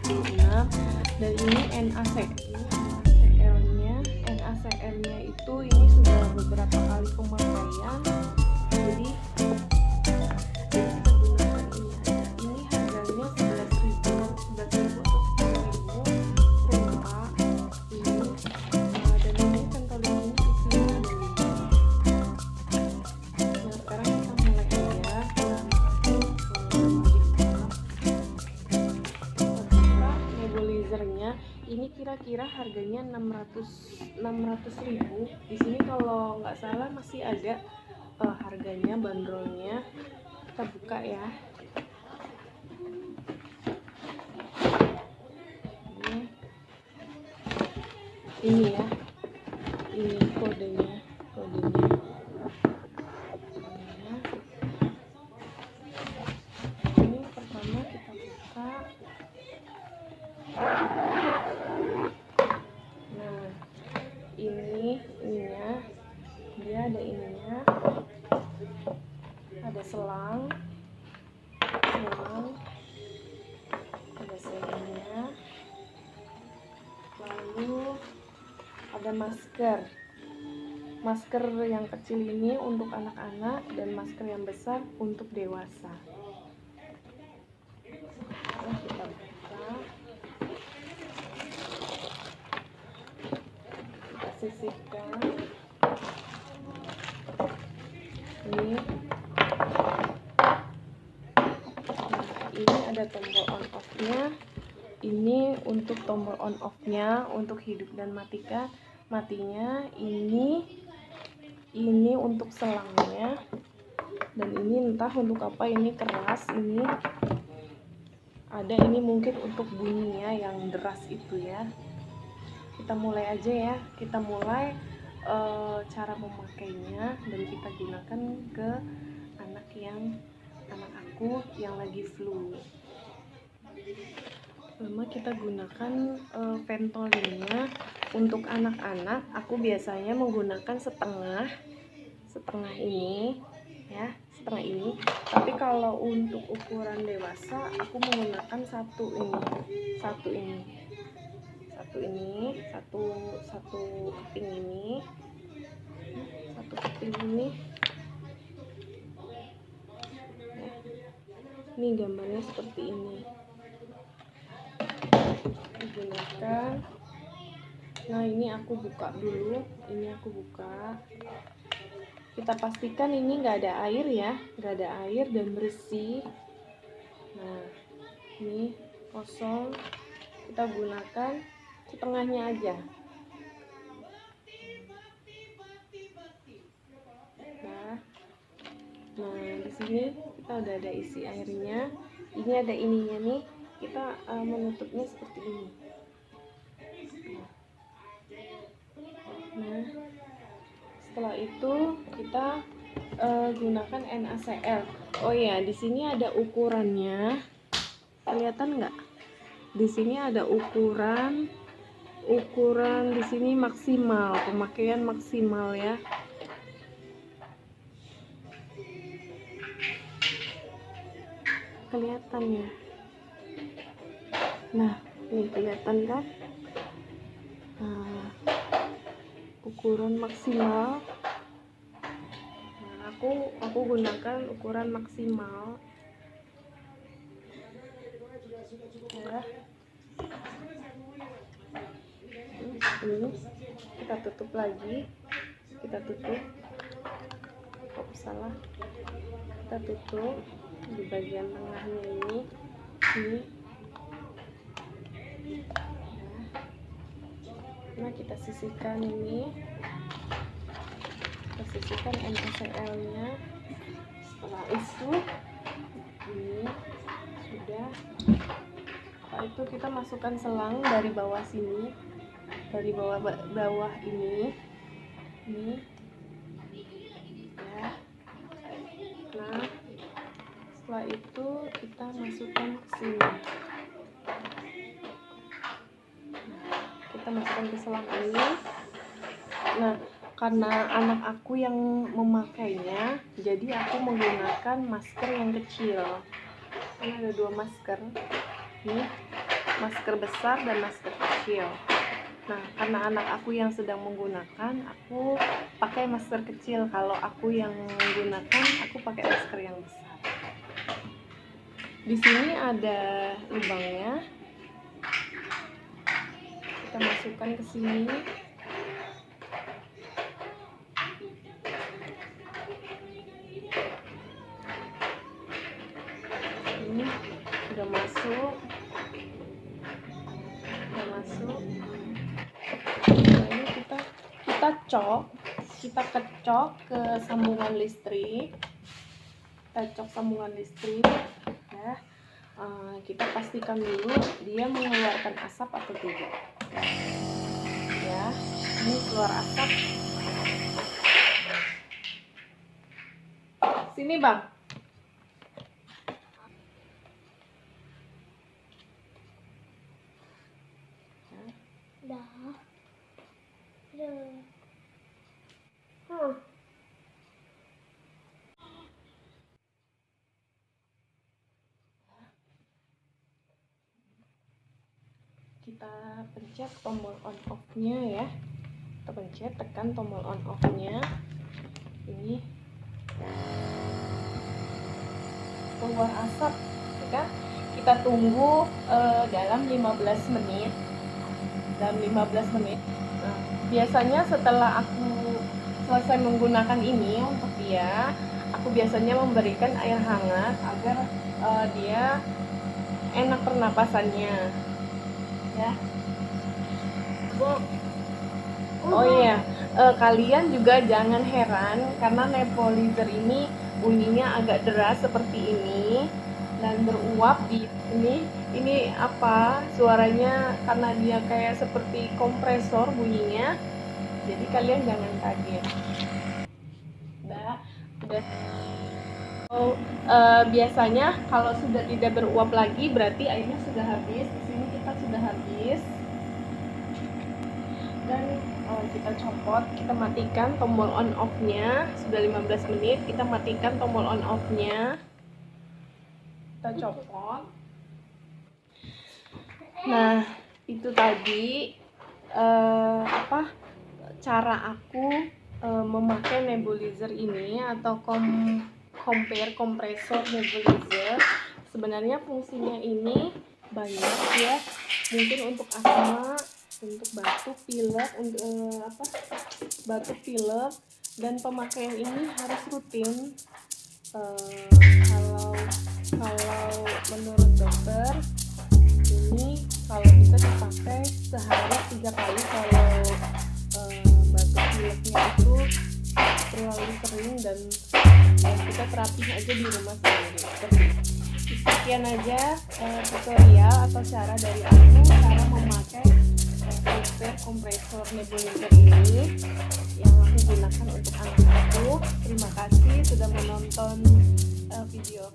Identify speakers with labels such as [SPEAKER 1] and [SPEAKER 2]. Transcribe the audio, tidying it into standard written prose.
[SPEAKER 1] 36, dan ini NaCl-nya. NaCl-nya itu ini sudah beberapa kali pemakaian, jadi kita gunakan ini aja. Ini harganya 11.000 atau 10.000 Rempa ini. Dan ini pentolin ini isinya ada 5. Nah, sekarang kita mulai aja. Nebulizernya ini kira-kira harganya 600.000. Di sini kalau nggak salah masih ada harganya, bandrolnya. Kita buka ya. Ini ya, ini kodenya. Ini pertama kita buka. Nah, ininya dia ada ininya, ada selang, ada seringnya, lalu ada masker yang kecil ini untuk anak-anak dan masker yang besar untuk dewasa. Nah, kita buka, kita sisihkan. Ini ada tombol on off-nya. Ini untuk tombol on off-nya, untuk hidup dan matinya. Ini untuk selangnya, dan ini entah untuk apa, ini keras. Ini ada, ini mungkin untuk bunyinya yang deras itu ya. Kita mulai aja ya, kita mulai cara memakainya, dan kita gunakan ke anak aku yang lagi flu. Pertama kita gunakan Ventolinnya. Untuk anak-anak aku biasanya menggunakan setengah ini ya, setengah ini. Tapi kalau untuk ukuran dewasa aku menggunakan satu keping ini. Ini gambarnya seperti ini digunakan. Nah, ini aku buka dulu. Kita pastikan ini nggak ada air ya, nggak ada air dan bersih. Nah, ini kosong. Kita gunakan setengahnya aja. Nah, di sini kita udah ada isi airnya. Ini ada ininya nih. Kita menutupnya seperti ini. Nah, setelah itu kita gunakan NaCl. Oh ya, di sini ada ukurannya. Kelihatan nggak? Di sini ada ukuran di sini maksimal, pemakaian maksimal ya. Kelihatan ya. Nah, ini kelihatan kan? Nah, ukuran maksimal. Nah, aku gunakan ukuran maksimal ya. Ini kita tutup lagi, kita tutup di bagian tengahnya ini. Nah, kita sisihkan ini, NaCl-nya. Setelah itu ini sudah. Setelah itu kita masukkan selang dari bawah sini, dari bawah ini ya. Nah, setelah itu kita masukkan ke sini. Kita masukkan ke selang ini. Nah, karena anak aku yang memakainya, jadi aku menggunakan masker yang kecil. Ini ada 2 masker nih. masker besar dan masker kecil. Nah, karena anak aku yang sedang menggunakan, aku pakai masker kecil. Kalau aku yang menggunakan, aku pakai masker yang besar. Di sini ada lubangnya. Kita masukkan ke sini. Ini sudah masuk. Nah, ini kita kecok ke sambungan listrik. Kita cok sambungan listrik ya. Kita pastikan dulu dia mengeluarkan asap atau tidak ya. Ini keluar asap. Sini bang. Kita pencet tombol on off nya ya. Kita pencet, tekan tombol on off nya. Ini keluar asap ya. Kita tunggu dalam 15 menit. Nah, biasanya setelah aku selesai menggunakan ini untuk dia, aku biasanya memberikan air hangat agar dia enak pernapasannya ya. Oh iya, kalian juga jangan heran karena nebulizer ini bunyinya agak deras seperti ini dan beruap di ini apa suaranya, karena dia kayak seperti kompresor bunyinya, jadi kalian jangan kaget. Udah. Biasanya kalau sudah tidak beruap lagi berarti airnya sudah habis. Di sini kita sudah habis. Dan kita copot, kita matikan tombol on off nya. Sudah 15 menit, kita matikan tombol on off nya. Kita copot. Nah, itu tadi cara aku memakai nebulizer ini atau kompresor nebulizer. Sebenarnya fungsinya ini banyak ya, mungkin untuk asma, untuk batuk pilek, untuk batuk pilek, dan pemakaian ini harus rutin. Kalau menurut dokter ini kalau bisa dipakai sehari 3 kali kalau batuk pileknya itu terlalu sering, dan kita terapi aja di rumah sendiri. Sekian aja tutorial atau cara dari aku cara memakai kompresor nebulizer ini yang aku gunakan untuk anak aku. Terima kasih sudah menonton video.